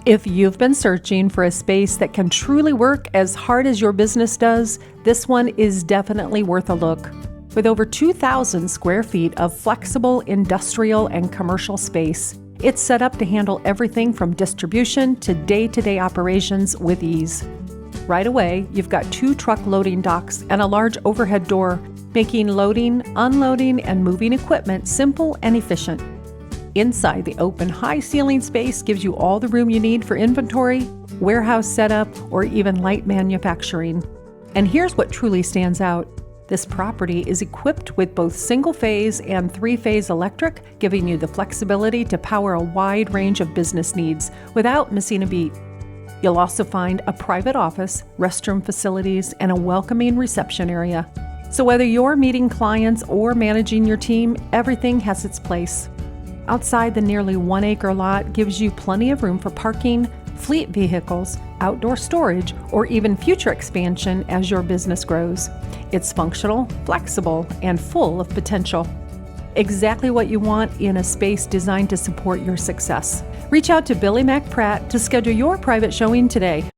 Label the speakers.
Speaker 1: If you've been searching for a space that can truly work as hard as your business does, this one is definitely worth a look. With over 2,000 square feet of flexible industrial and commercial space, it's set up to handle everything from distribution to day-to-day operations with ease. Right away, you've got 2 truck loading docks and a large overhead door, making loading, unloading, and moving equipment simple and efficient. Inside, the open, high-ceiling space gives you all the room you need for inventory, warehouse setup, or even light manufacturing. And here's what truly stands out. This property is equipped with both single-phase and 3-phase electric, giving you the flexibility to power a wide range of business needs without missing a beat. You'll also find a private office, restroom facilities, and a welcoming reception area. So whether you're meeting clients or managing your team, everything has its place. Outside, the nearly 1-acre lot gives you plenty of room for parking, fleet vehicles, outdoor storage, or even future expansion as your business grows. It's functional, flexible, and full of potential. Exactly what you want in a space designed to support your success. Reach out to Billy Mac Pratt to schedule your private showing today.